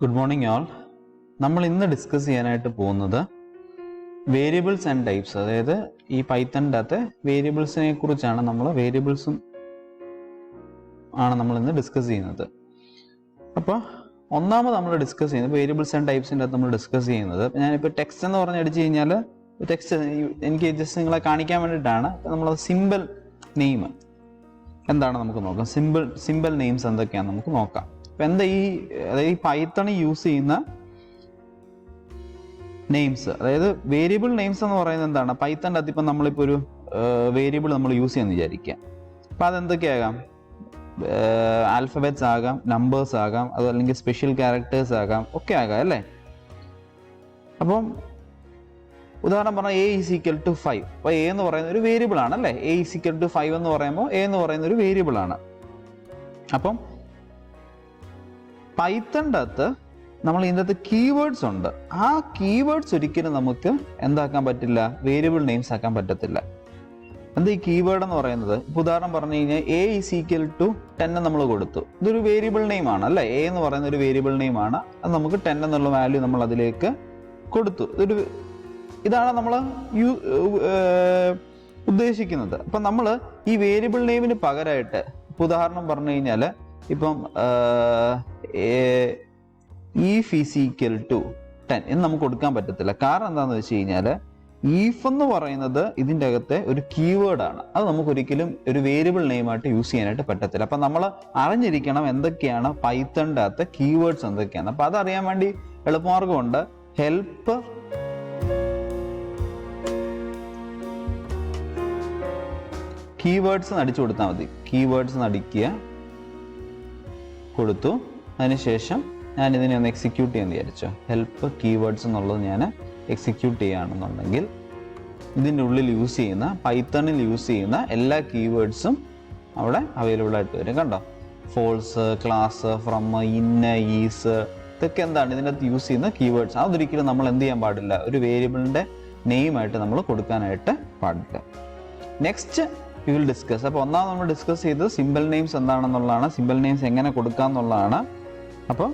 Good morning all. നമ്മൾ ഇന്ന് discuss ചെയ്യാനായിട്ട് പോകുന്നത് വേരിയബിൾസ് ആൻഡ് ടൈപ്സ്, അതായത് ഈ പൈത്തണിൻ്റെ അകത്തെ വേരിയബിൾസിനെ കുറിച്ചാണ്. വേരിയബിൾസും ആണ് നമ്മൾ ഇന്ന് ഡിസ്കസ് ചെയ്യുന്നത്. അപ്പോൾ ഒന്നാമത് നമ്മൾ ഡിസ്കസ് ചെയ്യുന്നത് വേരിയബിൾസ് ആൻഡ് ടൈപ്സിൻ്റെ അകത്ത് നമ്മൾ ഡിസ്കസ് ചെയ്യുന്നത്. ഞാനിപ്പോൾ ടെക്സ്റ്റ് എന്ന് പറഞ്ഞ് അടിച്ചു കഴിഞ്ഞാൽ ടെക്സ്റ്റ് എനിക്ക് ജസ്റ്റ് നിങ്ങളെ കാണിക്കാൻ വേണ്ടിയിട്ടാണ്. നമ്മൾ സിമ്പിൾ നെയിം എന്താണ് നമുക്ക് നോക്കാം. സിമ്പിൾ നെയിംസ് എന്തൊക്കെയാണെന്ന് നമുക്ക് നോക്കാം. അപ്പം എന്താ അതായത് ഈ പൈത്തൺ യൂസ് ചെയ്യുന്ന നെയിംസ്, അതായത് വേരിയബിൾ നെയിംസ് എന്ന് പറയുന്നത് എന്താണ്? പൈത്തണിൻ്റെ അകത്ത് ഇപ്പം നമ്മളിപ്പോൾ ഒരു വേരിയബിൾ നമ്മൾ യൂസ് ചെയ്യാന്ന് വിചാരിക്കുക. അപ്പം അതെന്തൊക്കെയാകാം? ആൽഫബറ്റ്സ് ആകാം, നമ്പേഴ്സ് ആകാം, അത് അല്ലെങ്കിൽ സ്പെഷ്യൽ ക്യാരക്ടേഴ്സ് ആകാം, ഒക്കെ ആകാം അല്ലേ. അപ്പം ഉദാഹരണം പറഞ്ഞാൽ A = 5. അപ്പോൾ A എന്ന് പറയുന്ന ഒരു വേരിയബിൾ ആണ് അല്ലേ. A = 5 എന്ന് പറയുമ്പോൾ A എന്ന് പറയുന്ന ഒരു വേരിയബിൾ ആണ്. അപ്പം പൈത്തണിൻ്റെ അകത്ത് നമ്മൾ ഇതിൻ്റെ അകത്ത് കീവേഡ്സ് ഉണ്ട്. ആ കീവേഡ്സ് ഒരിക്കലും നമുക്ക് എന്താക്കാൻ പറ്റില്ല, വേരിയബിൾ നെയിംസ് ആക്കാൻ പറ്റത്തില്ല. എന്താ ഈ കീവേഡ് എന്ന് പറയുന്നത്? ഇപ്പോൾ ഉദാഹരണം പറഞ്ഞു കഴിഞ്ഞാൽ A = 10 നമ്മൾ കൊടുത്തു. ഇതൊരു വേരിയബിൾ നെയിം ആണ് അല്ലേ. A എന്ന് പറയുന്ന ഒരു വേരിയബിൾ നെയിം ആണ്. അത് നമുക്ക് 10 എന്നുള്ള വാല്യൂ നമ്മൾ അതിലേക്ക് കൊടുത്തു. ഇതാണ് നമ്മൾ ഉദ്ദേശിക്കുന്നത്. അപ്പം നമ്മൾ ഈ വേരിയബിൾ നെയിമിന് പകരമായിട്ട് ഇപ്പോൾ ഉദാഹരണം പറഞ്ഞു കഴിഞ്ഞാൽ ഇപ്പം if = 10 എന്ന് നമുക്ക് കൊടുക്കാൻ പറ്റത്തില്ല. കാരണം എന്താണെന്ന് വെച്ച് കഴിഞ്ഞാൽ ഈഫ് എന്ന് പറയുന്നത് ഇതിൻ്റെ അകത്തെ ഒരു കീവേഡാണ്. അത് നമുക്ക് ഒരിക്കലും ഒരു വേരിയബിൾ നെയിമായിട്ട് യൂസ് ചെയ്യാനായിട്ട് പറ്റത്തില്ല. അപ്പം നമ്മൾ അറിഞ്ഞിരിക്കണം എന്തൊക്കെയാണ് പൈത്തണിൻ്റെ അകത്തെ കീവേഡ്സ് എന്തൊക്കെയാണ്. അപ്പം അതറിയാൻ വേണ്ടി എളുപ്പമാർഗമുണ്ട്. ഹെൽപ്പ് കീവേഡ്സ് അടിച്ചു കൊടുത്താൽ മതി. കീവേഡ്സ് അടിക്കുക, കൊടുത്തു. അതിനുശേഷം ഞാൻ ഇതിനെ ഒന്ന് എക്സിക്യൂട്ട് ചെയ്യാൻ വിചാരിച്ചു. ഹെൽപ്പ് കീവേഡ്സ് എന്നുള്ളത് ഞാൻ എക്സിക്യൂട്ട് ചെയ്യുകയാണെന്നുണ്ടെങ്കിൽ ഇതിൻ്റെ ഉള്ളിൽ യൂസ് ചെയ്യുന്ന, പൈത്തണിൽ യൂസ് ചെയ്യുന്ന എല്ലാ കീവേഡ്സും അവിടെ അവൈലബിൾ ആയിട്ട് വരും. കണ്ടോ? ഫോൾസ്, ക്ലാസ്, ഫ്രം, ഇന്ന, ഈസ്, ഇതൊക്കെ എന്താണ് ഇതിൻ്റെ അകത്ത് യൂസ് ചെയ്യുന്ന കീവേഡ്സ്. അതൊരിക്കലും നമ്മൾ എന്ത് ചെയ്യാൻ പാടില്ല, ഒരു വേരിയബിളിൻ്റെ നെയിമായിട്ട് നമ്മൾ കൊടുക്കാനായിട്ട് പാടില്ല. Next we will discuss. അപ്പോൾ ഒന്നാമത് നമ്മൾ ഡിസ്കസ് ചെയ്തത് സിമ്പിൾ നെയിംസ് എന്താണെന്നുള്ളതാണ്, സിമ്പിൾ നെയിംസ് എങ്ങനെ കൊടുക്കുക എന്നുള്ളതാണ്. അപ്പോൾ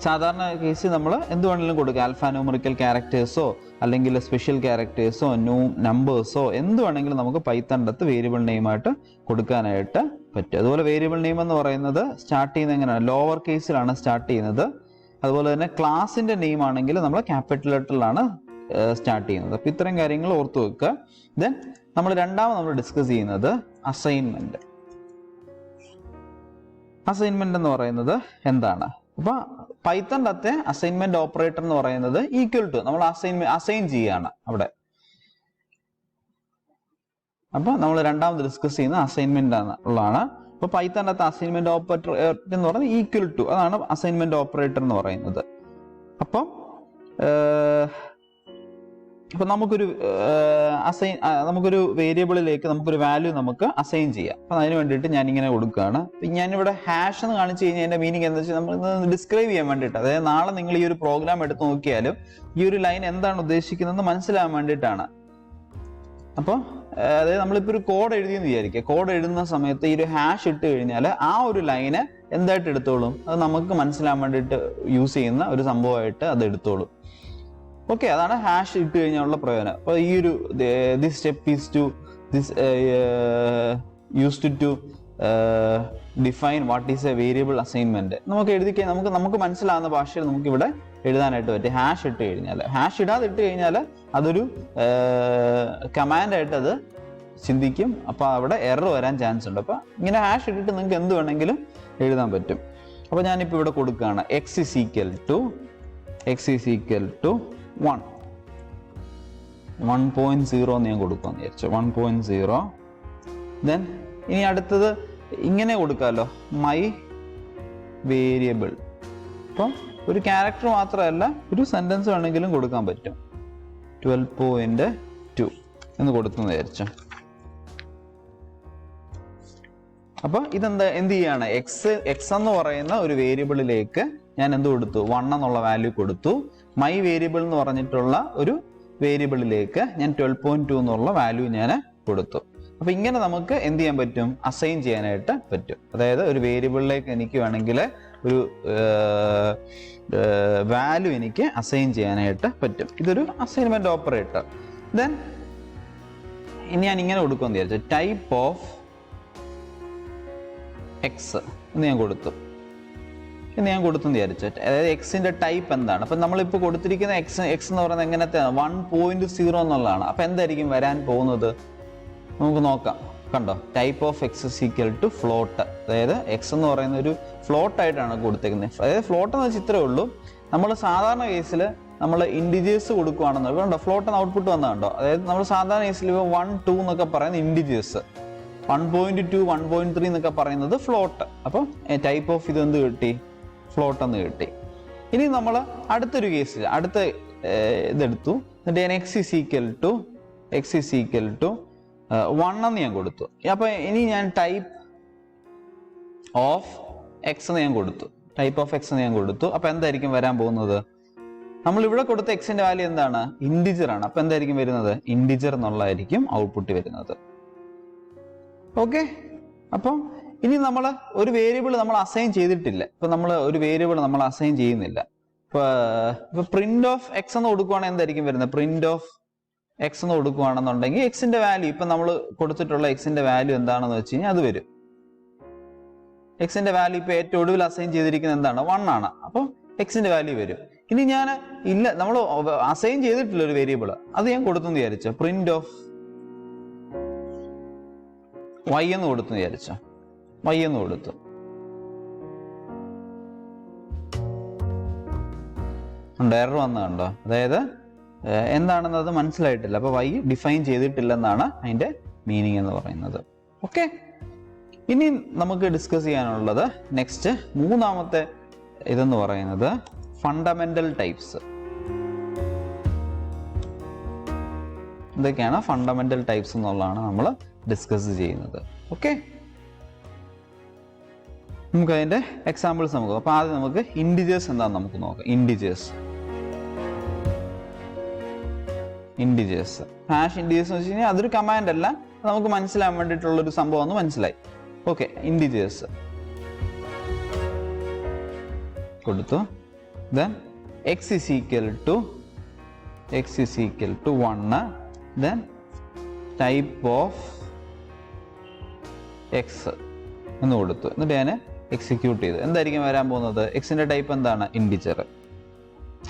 സാധാരണ കേസ് നമ്മൾ എന്ത് വേണമെങ്കിലും കൊടുക്കുക. ആൽഫാ ന്യൂമറിക്കൽ ക്യാരക്ടേഴ്സോ അല്ലെങ്കിൽ സ്പെഷ്യൽ ക്യാരക്ടേഴ്സോ നമ്പേഴ്സോ എന്ത് വേണമെങ്കിലും നമുക്ക് പൈത്തണിൻ്റെ അകത്ത് വേരിയബിൾ നെയിമായിട്ട് കൊടുക്കാനായിട്ട് പറ്റും. അതുപോലെ വേരിയബിൾ നെയിം എന്ന് പറയുന്നത് സ്റ്റാർട്ട് ചെയ്യുന്നത് എങ്ങനെയാണ്? ലോവർ കേസിലാണ് സ്റ്റാർട്ട് ചെയ്യുന്നത്. അതുപോലെ തന്നെ ക്ലാസിൻ്റെ നെയിം ആണെങ്കിൽ നമ്മൾ ക്യാപിറ്റൽ ലെറ്ററിലാണ് സ്റ്റാർട്ട് ചെയ്യുന്നത്. അപ്പോൾ ഇത്തരം കാര്യങ്ങൾ ഓർത്ത് വെക്കുക. ദെൻ നമ്മൾ രണ്ടാമത് ഡിസ്കസ് ചെയ്യുന്നത് അസൈൻമെന്റ്. അസൈൻമെന്റ് എന്ന് പറയുന്നത് എന്താണ്? അപ്പൊ പൈത്തണിൻ്റെ അകത്തെ അസൈൻമെന്റ് ഓപ്പറേറ്റർ എന്ന് പറയുന്നത് ഈക്വൽ ടു, നമ്മൾ അസൈൻ ചെയ്യാണ് അവിടെ. അപ്പൊ നമ്മൾ രണ്ടാമത് ഡിസ്കസ് ചെയ്യുന്ന അസൈൻമെന്റ് ഉള്ളതാണ്. അപ്പൊ പൈത്തണിൻ്റെ അകത്തെ അസൈൻമെന്റ് ഓപ്പറേറ്റർ എന്ന് പറയുന്നത് ഈക്വൽ ടു, അതാണ് അസൈൻമെന്റ് ഓപ്പറേറ്റർ എന്ന് പറയുന്നത്. അപ്പം ഇപ്പൊ നമുക്കൊരു വേരിയബിളിലേക്ക് നമുക്കൊരു വാല്യൂ നമുക്ക് അസൈൻ ചെയ്യാം. അപ്പൊ അതിന് വേണ്ടിയിട്ട് ഞാൻ ഇങ്ങനെ കൊടുക്കുകയാണ്. ഞാനിവിടെ ഹാഷ് എന്ന് കാണിച്ചു കഴിഞ്ഞാൽ അതിന്റെ മീനിങ് എന്താ വെച്ചാൽ നമ്മൾ ഡിസ്ക്രൈബ് ചെയ്യാൻ വേണ്ടിയിട്ട്, അതായത് നാളെ നിങ്ങൾ ഈ ഒരു പ്രോഗ്രാം എടുത്ത് നോക്കിയാലും ഈ ഒരു ലൈൻ എന്താണ് ഉദ്ദേശിക്കുന്നത് മനസ്സിലാവാൻ വേണ്ടിയിട്ടാണ്. അപ്പോൾ അതായത് നമ്മളിപ്പോൾ ഒരു കോഡ് എഴുതിയെന്ന് വിചാരിക്കുക. കോഡ് എഴുതുന്ന സമയത്ത് ഈ ഒരു ഹാഷ് ഇട്ട് കഴിഞ്ഞാൽ ആ ഒരു ലൈന് എന്തായിട്ട് എടുത്തോളും, അത് നമുക്ക് മനസ്സിലാവാൻ വേണ്ടിയിട്ട് യൂസ് ചെയ്യുന്ന ഒരു സംഭവമായിട്ട് അത് എടുത്തോളും. ഓക്കെ, അതാണ് ഹാഷ് ഇട്ട് കഴിഞ്ഞാലുള്ള പ്രയോജനം. അപ്പോൾ ഈ ഒരു this step is to this used to define what is a variable assignment. നമുക്ക് എഴുതി കഴിഞ്ഞാൽ നമുക്ക് മനസ്സിലാവുന്ന ഭാഷയിൽ നമുക്ക് ഇവിടെ എഴുതാനായിട്ട് പറ്റും. ഹാഷ് ഇട്ട് കഴിഞ്ഞാൽ, ഹാഷ് ഇടാതെ ഇട്ട് കഴിഞ്ഞാൽ അതൊരു കമാൻഡായിട്ട് അത് ചിന്തിക്കും. അപ്പോൾ അവിടെ എറർ വരാൻ ചാൻസ് ഉണ്ട്. അപ്പോൾ ഇങ്ങനെ ഹാഷ് ഇട്ടിട്ട് നിങ്ങൾക്ക് എന്ത് വേണമെങ്കിലും എഴുതാൻ പറ്റും. അപ്പോൾ ഞാനിപ്പോൾ ഇവിടെ കൊടുക്കുകയാണ് x = 1.0 എന്ന് ഞാൻ കൊടുക്കാമെന്ന് വിചാരിച്ചു. 1.0. ദെൻ ഇനി അടുത്തത് ഇങ്ങനെ കൊടുക്കാമല്ലോ, മൈ വേരിയബിൾ. അപ്പം ഒരു ക്യാരക്ടർ മാത്രമല്ല, ഒരു സെന്റൻസ് വേണമെങ്കിലും കൊടുക്കാൻ പറ്റും. 12.2 എന്ന് കൊടുത്തെന്ന് വിചാരിച്ചു. അപ്പൊ ഇതെന്ത് ചെയ്യാണ്? എക്സ് എന്ന് പറയുന്ന ഒരു വേരിയബിളിലേക്ക് ഞാൻ എന്ത് കൊടുത്തു? 1 എന്നുള്ള വാല്യൂ കൊടുത്തു. മൈ വേരിയബിൾ എന്ന് പറഞ്ഞിട്ടുള്ള ഒരു വേരിയബിളിലേക്ക് ഞാൻ 12.2 എന്നുള്ള വാല്യൂ ഞാൻ കൊടുത്തു. അപ്പൊ ഇങ്ങനെ നമുക്ക് എന്ത് ചെയ്യാൻ പറ്റും? അസൈൻ ചെയ്യാനായിട്ട് പറ്റും. അതായത് ഒരു വേരിയബിളിലേക്ക് എനിക്ക് വേണമെങ്കിൽ ഒരു വാല്യൂ എനിക്ക് അസൈൻ ചെയ്യാനായിട്ട് പറ്റും. ഇതൊരു അസൈൻമെന്റ് ഓപ്പറേറ്റർ. ദെൻ ഇനി ഞാൻ ഇങ്ങനെ കൊടുക്കുമെന്ന് വിചാരിച്ചു, ടൈപ്പ് ഓഫ് എക്സ് എന്ന് ഞാൻ കൊടുത്തു എന്ന് വിചാരിച്ചു. അതായത് എക്സിന്റെ ടൈപ്പ് എന്താണ്? അപ്പം നമ്മളിപ്പോൾ കൊടുത്തിരിക്കുന്ന എക്സ് എന്ന് പറയുന്നത് എങ്ങനത്തെ 1.0 എന്നുള്ളതാണ്. അപ്പം എന്തായിരിക്കും വരാൻ പോകുന്നത് നമുക്ക് നോക്കാം. കണ്ടോ, type of x is equal to float. അതായത് എക്സ് എന്ന് പറയുന്ന ഒരു ഫ്ലോട്ട് ആയിട്ടാണ് കൊടുത്തേക്കുന്നത്. അതായത് ഫ്ലോട്ട് എന്ന് വെച്ചാൽ ഇത്രേ ഉള്ളൂ. നമ്മൾ സാധാരണ കേസിൽ നമ്മൾ ഇൻഡിജേഴ്സ് കൊടുക്കുകയാണെന്ന് കണ്ടോ, ഫ്ലോട്ട് എന്ന് ഔട്ട്പുട്ട് വന്നതുണ്ടോ. അതായത് നമ്മൾ സാധാരണ കേസിൽ ഇപ്പോൾ 1, 2 എന്നൊക്കെ പറയുന്ന ഇൻഡിജേഴ്സ്, 1.2, 1.3 എന്നൊക്കെ പറയുന്നത് ഫ്ലോട്ട്. അപ്പം ടൈപ്പ് ഓഫ് ഇത് എന്ത് കിട്ടി? ഫ്ലോട്ട് എന്ന് കിട്ടി. ഇനി നമ്മൾ അടുത്തൊരു കേസിൽ ഇതെടുത്തു, എന്നിട്ട് ഞാൻ എക്സ് ഇസ് ഈക്വൽ ടു 1 എന്ന് ഞാൻ കൊടുത്തു. അപ്പൊ ഇനി ഞാൻ ടൈപ്പ് ഓഫ് എക്സ് എന്ന് ഞാൻ കൊടുത്തു. അപ്പൊ എന്തായിരിക്കും വരാൻ പോകുന്നത്? നമ്മൾ ഇവിടെ കൊടുത്ത എക്സിന്റെ വാല്യൂ എന്താണ്? ഇൻഡിജർ ആണ്. അപ്പൊ എന്തായിരിക്കും വരുന്നത്? ഇൻഡിജർ എന്നുള്ളതായിരിക്കും ഔട്ട്പുട്ട് വരുന്നത്. ഓക്കെ, അപ്പം ഇനി നമ്മൾ ഒരു വേരിയബിൾ നമ്മൾ അസൈൻ ചെയ്തിട്ടില്ല. ഇപ്പൊ നമ്മൾ ഒരു വേരിയബിൾ നമ്മൾ അസൈൻ ചെയ്യുന്നില്ല. ഇപ്പൊ പ്രിന്റ് ഓഫ് എക്സ് എന്ന് കൊടുക്കുവാണെങ്കിൽ എന്തായിരിക്കും വരുന്നത്? പ്രിന്റ് ഓഫ് എക്സ് എന്ന് കൊടുക്കുകയാണെന്നുണ്ടെങ്കിൽ എക്സിന്റെ വാല്യൂ, ഇപ്പൊ നമ്മൾ കൊടുത്തിട്ടുള്ള എക്സിന്റെ വാല്യൂ എന്താണെന്ന് വെച്ച് കഴിഞ്ഞാൽ അത് വരും. എക്സിന്റെ വാല്യൂ ഇപ്പൊ ഏറ്റവും ഒടുവിൽ അസൈൻ ചെയ്തിരിക്കുന്നത് എന്താണ്? 1 ആണ്. അപ്പം എക്സിന്റെ വാല്യൂ വരും. ഇനി ഞാൻ നമ്മൾ അസൈൻ ചെയ്തിട്ടില്ല ഒരു വേരിയബിൾ, അത് ഞാൻ കൊടുത്തെന്ന് വിചാരിച്ചോ, പ്രിന്റ് ഓഫ് y എന്ന് കൊടുത്തു വിചാരിച്ചോ, y എന്ന് കൊടുത്തു. എറർ വന്നതുണ്ടോ? അതായത് എന്താണെന്ന് അത് മനസ്സിലായിട്ടില്ല. അപ്പൊ y ഡിഫൈൻ ചെയ്തിട്ടില്ലെന്നാണ് അതിന്റെ മീനിങ് എന്ന് പറയുന്നത്. ഓക്കെ, ഇനി നമുക്ക് ഡിസ്കസ് ചെയ്യാനുള്ളത് നെക്സ്റ്റ് മൂന്നാമത്തെ ഇതെന്ന് പറയുന്നത് ഫണ്ടമെന്റൽ ടൈപ്സ്. എന്തൊക്കെയാണ് ഫണ്ടമെന്റൽ ടൈപ്സ് എന്നുള്ളതാണ് നമ്മൾ ഡിസ്കസ് ചെയ്യുന്നത്. ഓക്കെ, നമുക്ക് അതിന്റെ എക്സാമ്പിൾസ് നമുക്ക്. അപ്പൊ ആദ്യം നമുക്ക് ഇൻഡിജേഴ്സ് എന്താണെന്ന് നമുക്ക് നോക്കാം. ഇൻഡിജേഴ്സ് ഹാഷ് ഇൻഡിജേഴ്സ് എന്ന് വെച്ച് കഴിഞ്ഞാൽ അതൊരു കമാൻഡ് അല്ല, നമുക്ക് മനസ്സിലാൻ വേണ്ടിയിട്ടുള്ള ഒരു സംഭവം എന്ന് മനസ്സിലായി. ഓക്കെ, ഇൻഡിജേഴ്സ് കൊടുത്തു. Then x is equal to 1. Then type of x എന്ന് കൊടുത്തു. എന്നിട്ട് ഞാൻ എക്സിക്യൂട്ട് ചെയ്തു. എന്തായിരിക്കും വരാൻ പോകുന്നത്? എക്സിന്റെ ടൈപ്പ് എന്താണ്? ഇൻഡിജർ.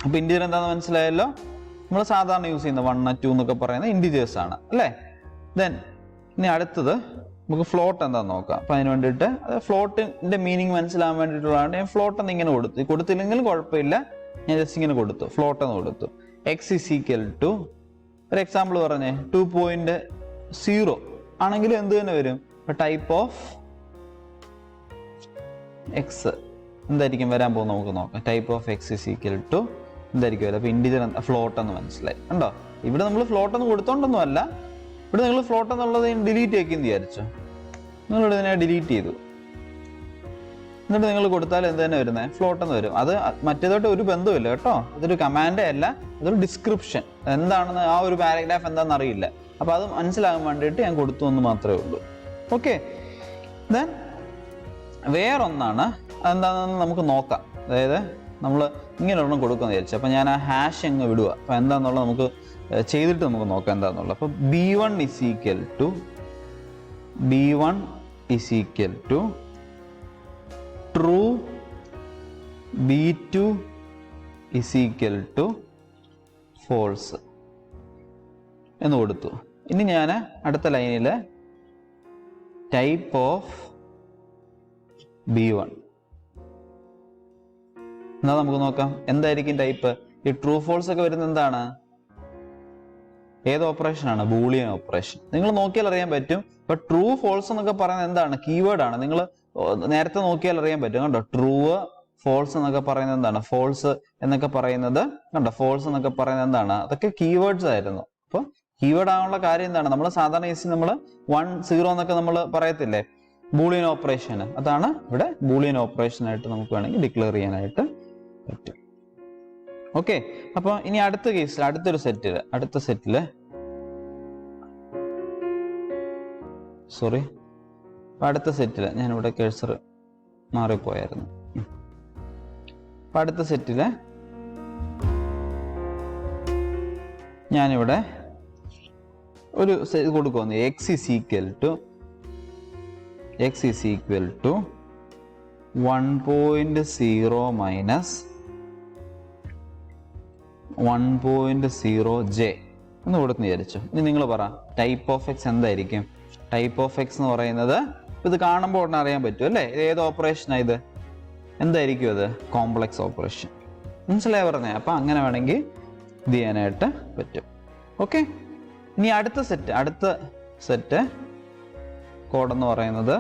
അപ്പൊ ഇൻഡിജർ എന്താണെന്ന് മനസ്സിലായല്ലോ. നമ്മൾ സാധാരണ യൂസ് ചെയ്യുന്ന 1, 2 എന്നൊക്കെ പറയുന്ന ഇൻഡിജേഴ്സ് ആണ് അല്ലേ. ദെൻ ഇനി അടുത്തത് നമുക്ക് ഫ്ലോട്ട് എന്താന്ന് നോക്കാം. അപ്പൊ അതിന് വേണ്ടിയിട്ട് ഫ്ലോട്ടിന്റെ മീനിങ് മനസ്സിലാകാൻ വേണ്ടിയിട്ടുള്ളതാണ് ഞാൻ ഫ്ലോട്ട് എന്ന് ഇങ്ങനെ കൊടുത്തില്ലെങ്കിലും കുഴപ്പമില്ല, ഞാൻ ജസ്റ്റ് ഇങ്ങനെ കൊടുത്തു, ഫ്ലോട്ട് എന്ന് കൊടുത്തു. എക്സ് ഇസ് ഈക്വൽ ടു ഒരു എക്സാമ്പിൾ പറഞ്ഞേ 2.0 ആണെങ്കിലും എന്ത് തന്നെ വരും? ടൈപ്പ് ഓഫ് എക്സ് എന്തായിരിക്കും വരാൻ പോകുന്നത് നമുക്ക് നോക്കാം. Type of x is equal to എന്തായിരിക്കും വരും? അപ്പൊ ഇൻഡിജർ ഫ്ലോട്ട് എന്ന് മനസ്സിലായി. കണ്ടോ, ഇവിടെ നമ്മൾ ഫ്ലോട്ട് എന്ന് കൊടുത്തോണ്ടൊന്നും അല്ല, ഇവിടെ നിങ്ങൾ ഫ്ലോട്ട് എന്നുള്ളത് ഡിലീറ്റ് ആക്കിയെന്ന് വിചാരിച്ചോ. നിങ്ങളിവിടെ ഇതിനെ ഡിലീറ്റ് ചെയ്തു, എന്നിട്ട് നിങ്ങൾ കൊടുത്താൽ എന്ത് തന്നെ വരുന്നത്? ഫ്ലോട്ട് എന്ന് വരും. അത് മറ്റേതോട്ട് ഒരു ബന്ധമില്ല കേട്ടോ. അതൊരു കമാൻഡേ അല്ല, അതൊരു ഡിസ്ക്രിപ്ഷൻ. എന്താണെന്ന് ആ ഒരു പാരഗ്രാഫ് എന്താണെന്ന് അറിയില്ല. അപ്പൊ അത് മനസ്സിലാകാൻ വേണ്ടിയിട്ട് ഞാൻ കൊടുത്തു എന്ന് മാത്രമേ ഉള്ളൂ. ഓക്കെ, ദെൻ വേറൊന്നാണ്, അതെന്താണെന്ന് നമുക്ക് നോക്കാം. അതായത് നമ്മൾ ഇങ്ങനെ ഒരെണ്ണം കൊടുക്കുമെന്ന് വിചാരിച്ചു. അപ്പൊ ഞാൻ ആ ഹാഷ് അങ്ങ് വിടുക. അപ്പൊ എന്താണെന്നുള്ളത് നമുക്ക് ചെയ്തിട്ട് നമുക്ക് നോക്കാം എന്താണെന്നുള്ളത്. അപ്പൊ B1 is equal to true, B2 is equal to false എന്ന് കൊടുത്തു. ഇനി ഞാൻ അടുത്ത ലൈനിൽ ടൈപ്പ് ഓഫ് B1 എന്നാ നമുക്ക് നോക്കാം എന്തായിരിക്കും ടൈപ്പ്. ഈ ട്രൂ ഫോൾസ് ഒക്കെ വരുന്നത് എന്താണ്? ഏത് ഓപ്പറേഷൻ ആണ്? Boolean operation. നിങ്ങൾ നോക്കിയാൽ അറിയാൻ പറ്റും. ഇപ്പൊ ട്രൂ ഫോൾസ് എന്നൊക്കെ പറയുന്നത് എന്താണ്? കീവേഡ് ആണ്. നിങ്ങൾ നേരത്തെ നോക്കിയാൽ അറിയാൻ പറ്റും. കണ്ടോ, ട്രൂ ഫോൾസ് എന്നൊക്കെ പറയുന്നത് എന്താണ്? ഫോൾസ് എന്നൊക്കെ പറയുന്നത് കണ്ടോ, ഫോൾസ് എന്നൊക്കെ പറയുന്നത് എന്താണ്? അതൊക്കെ കീവേഡ്സ് ആയിരുന്നു. അപ്പൊ കീവേഡ് ആവാനുള്ള കാര്യം എന്താണ്? നമ്മൾ സാധാരണ കേസിൽ നമ്മൾ 1, 0 എന്നൊക്കെ നമ്മൾ പറയത്തില്ലേ, ബൂളിയൻ ഓപ്പറേഷൻ. അതാണ് ഇവിടെ ബൂളിയൻ ഓപ്പറേഷൻ ആയിട്ട് നമുക്ക് വേണമെങ്കിൽ ഡിക്ലെയർ ചെയ്യാനായിട്ട് പറ്റും. ഓക്കെ, അപ്പൊ ഇനി അടുത്ത കേസിൽ അടുത്ത സെറ്റില് ഞാനിവിടെ കഴ്സർ മാറിപ്പോയായിരുന്നു. അപ്പം അടുത്ത സെറ്റിൽ ഞാനിവിടെ ഒരു കൊടുക്കുന്നു x is equal to 1.0 minus 1.0j എന്ന് കൊടുത്ത് വിചാരിച്ചു. ഇനി നിങ്ങൾ പറ ടൈപ്പ് ഓഫ് എക്സ് എന്തായിരിക്കും? ടൈപ്പ് ഓഫ് എക്സ് എന്ന് പറയുന്നത് ഇത് കാണുമ്പോൾ ഉടനെ അറിയാൻ പറ്റും അല്ലേ? ഇത് ഏത് ഓപ്പറേഷനാണ് ഇത്? എന്തായിരിക്കും അത്? Complex operation. മനസ്സിലായി പറഞ്ഞേ? അപ്പം അങ്ങനെ വേണമെങ്കിൽ ഇത് ചെയ്യാനായിട്ട് പറ്റും. ഓക്കെ, ഇനി അടുത്ത സെറ്റ് കോഡെന്ന് പറയുന്നത്,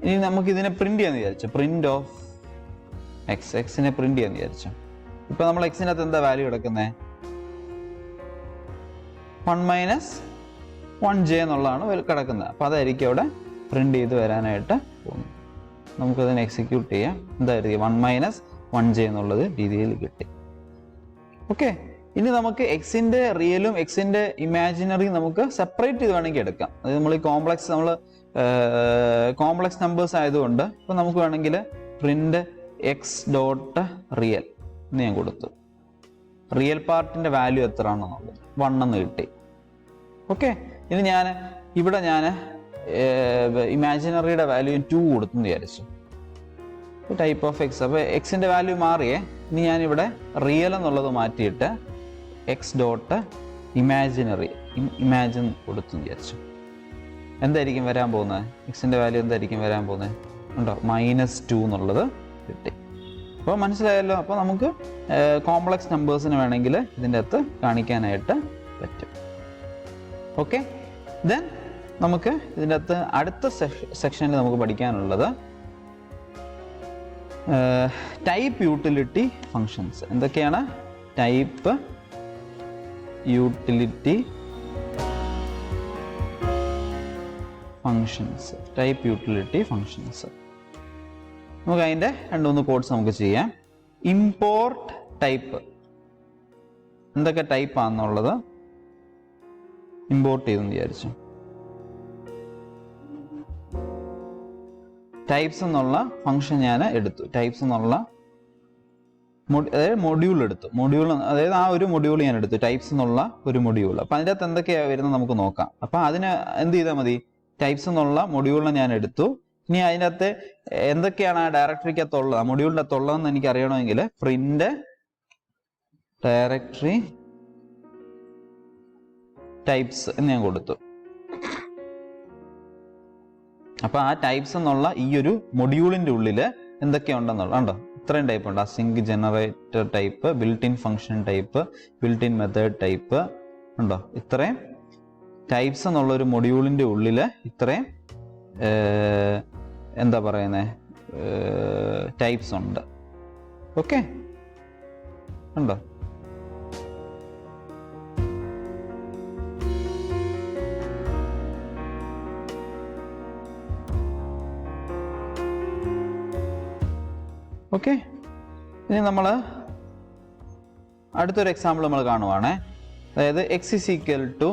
ഇനി നമുക്ക് ഇതിനെ പ്രിന്റ് ചെയ്യാന്ന് വിചാരിച്ചു. പ്രിന്റ് ഓഫ് എക്സിനെ പ്രിന്റ് ചെയ്യാന്ന് വിചാരിച്ചു. ഇപ്പൊ നമ്മൾ എക്സിനകത്ത് എന്താ വാല്യൂ കിടക്കുന്നത്? 1 - 1j എന്നുള്ളതാണ് കിടക്കുന്നത്. അപ്പൊ അതായിരിക്കും അവിടെ പ്രിന്റ് ചെയ്ത് വരാനായിട്ട് പോകുന്നത്. നമുക്കതിനെ എക്സിക്യൂട്ട് ചെയ്യാം. എന്തായിരിക്കും? 1 - 1j എന്നുള്ളത് രീതിയിൽ കിട്ടി. ഓക്കെ, ഇനി നമുക്ക് എക്സിന്റെ റിയലും എക്സിന്റെ ഇമാജിനറിയും നമുക്ക് സെപ്പറേറ്റ് ചെയ്ത് വേണമെങ്കിൽ എടുക്കാം. അത് നമ്മൾ ഈ കോംപ്ലക്സ് നമ്പേഴ്സ് ആയതുകൊണ്ട് ഇപ്പൊ നമുക്ക് വേണമെങ്കിൽ പ്രിന്റ് എക്സ് ഡോട്ട് റിയൽ എന്ന് ഞാൻ കൊടുത്തു. റിയൽ പാർട്ടിന്റെ വാല്യൂ എത്ര ആണെന്നുള്ളത് 1 എന്ന് കിട്ടി. ഓക്കെ, ഇനി ഇവിടെ ഞാൻ ഇമാജിനറിയുടെ വാല്യൂ 2 കൊടുത്തെന്ന് വിചാരിച്ചു. Type of X. അപ്പോൾ എക്സിന്റെ വാല്യൂ മാറിയേ. ഇനി ഞാനിവിടെ റിയൽ എന്നുള്ളത് മാറ്റിയിട്ട് എക്സ് ഡോട്ട് ഇമാജിൻ കൊടുത്തെന്ന് വിചാരിച്ചു. എന്തായിരിക്കും വരാൻ പോകുന്നത്? എക്സിന്റെ വാല്യൂ എന്തായിരിക്കും വരാൻ പോകുന്നത്? ഉണ്ടോ? -2 എന്നുള്ളത് കിട്ടി. അപ്പോൾ മനസ്സിലായല്ലോ. അപ്പോൾ നമുക്ക് കോംപ്ലക്സ് നമ്പേഴ്സിന് വേണമെങ്കിൽ ഇതിൻ്റെ അകത്ത് കാണിക്കാനായിട്ട് പറ്റും. ഓക്കെ, ദെൻ നമുക്ക് ഇതിൻ്റെ അകത്ത് അടുത്ത സെക്ഷനിൽ നമുക്ക് പഠിക്കാനുള്ളത് ടൈപ്പ് യൂട്ടിലിറ്റി ഫങ്ഷൻസ്. എന്തൊക്കെയാണ്? Type utility functions. നമുക്ക് അതിൻ്റെ 2-3 കോഡ്സ് നമുക്ക് ചെയ്യാം. Import type. എന്തൊക്കെ ടൈപ്പ് ആണെന്നുള്ളത് ഇമ്പോർട്ട് ചെയ്തെന്ന് വിചാരിച്ചു. ടൈപ്സ് എന്നുള്ള ഫംഗ്ഷൻ ഞാൻ എടുത്തു. ടൈപ്സ് എന്നുള്ള മൊഡ്യൂൾ എടുത്തു. അതായത് ആ ഒരു മൊഡ്യൂൾ ഞാൻ എടുത്തു. ടൈപ്സ് എന്നുള്ള ഒരു മൊഡ്യൂൾ. അപ്പം അതിൻ്റെ അകത്ത് എന്തൊക്കെയാണ് വരുന്നത് നമുക്ക് നോക്കാം. അപ്പം അതിന് എന്ത് ചെയ്താൽ മതി? ടൈപ്സ് എന്നുള്ള മൊഡ്യൂളിനെ ഞാൻ എടുത്തു. ഇനി അതിൻ്റെ അകത്ത് എന്തൊക്കെയാണ് ആ ഡയറക്ടറിക്കകത്തുള്ളത്, ആ മൊഡ്യൂളിൻ്റെ അകത്തുള്ളതെന്ന് എനിക്ക് അറിയണമെങ്കിൽ പ്രിന്റ് ഡയറക്ടറി ടൈപ്സ് എന്ന് ഞാൻ കൊടുത്തു. അപ്പൊ ആ ടൈപ്സ് എന്നുള്ള ഈ ഒരു മൊഡ്യൂളിന്റെ ഉള്ളിൽ എന്തൊക്കെയുണ്ടെന്നുള്ള ഉണ്ടോ? ഇത്രയും ടൈപ്പ് ഉണ്ട്. Async generator type, built in function type, built in method type ഉണ്ടോ? ഇത്രയും ടൈപ്സ് എന്നുള്ള ഒരു മൊഡ്യൂളിന്റെ ഉള്ളിൽ ഇത്രയും എന്താ പറയുന്നത് ടൈപ്സ് ഉണ്ട്. ഓക്കെ, ഉണ്ടോ? ഓക്കെ, ഇനി നമ്മൾ അടുത്തൊരു എക്സാമ്പിൾ നമ്മൾ കാണുവാണേ. അതായത് x is equal to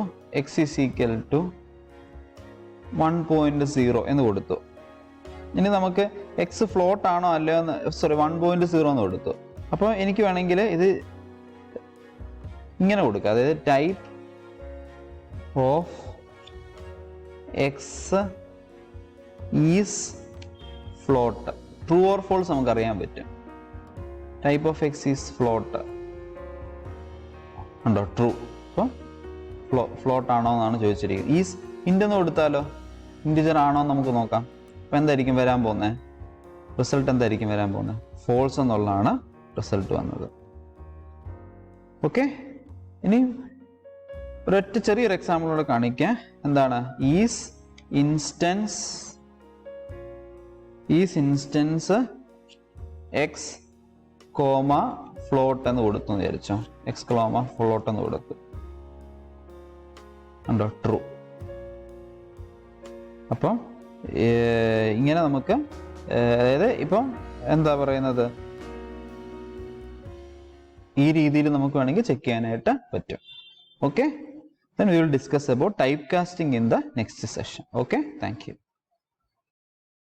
1.0 എന്ന് കൊടുത്തു. ഇനി നമുക്ക് എക്സ് ഫ്ലോട്ട് ആണോ അല്ലയോ എന്ന് 1.0 എന്ന് കൊടുത്തു. അപ്പോൾ എനിക്ക് വേണമെങ്കിൽ ഇത് ഇങ്ങനെ കൊടുക്കുക. അതായത് type of x is float. True or false നമുക്ക് അറിയാൻ പറ്റും. Type of x is float ഉണ്ടോ? ട്രൂ. അപ്പോൾ ഫ്ലോട്ട് ആണോ എന്നാണ് ചോദിച്ചിരിക്കുന്നത്. ഈസ് ഇൻറ്റെന്ന് കൊടുത്താലോ ഇൻറ്റിജർ ആണോ എന്ന് നമുക്ക് നോക്കാം. അപ്പോൾ എന്തായിരിക്കും വരാൻ പോകുന്നത്? റിസൾട്ട് എന്തായിരിക്കും വരാൻ പോകുന്നത്? ഫോൾസ് എന്നുള്ളതാണ് റിസൾട്ട് വന്നത്. ഓക്കെ, ഇനി ഒരൊറ്റ ചെറിയൊരു എക്സാമ്പിളോടെ കാണിക്കാം. എന്താണ്? Is instance X comma float എന്ന് കൊടുത്തു എന്ന് വിചാരിച്ചോ. എക്സ് കോമ ഫ്ലോട്ട് എന്ന് കൊടുത്തു ഉണ്ടോ? ട്രൂ. അപ്പം ഇങ്ങനെ നമുക്ക് അതായത് ഇപ്പം എന്താ പറയുന്നത്, ഈ രീതിയിൽ നമുക്ക് വേണമെങ്കിൽ ചെക്ക് ചെയ്യാനായിട്ട് പറ്റും. Okay, then we will discuss about typecasting in the next session. Okay, thank you.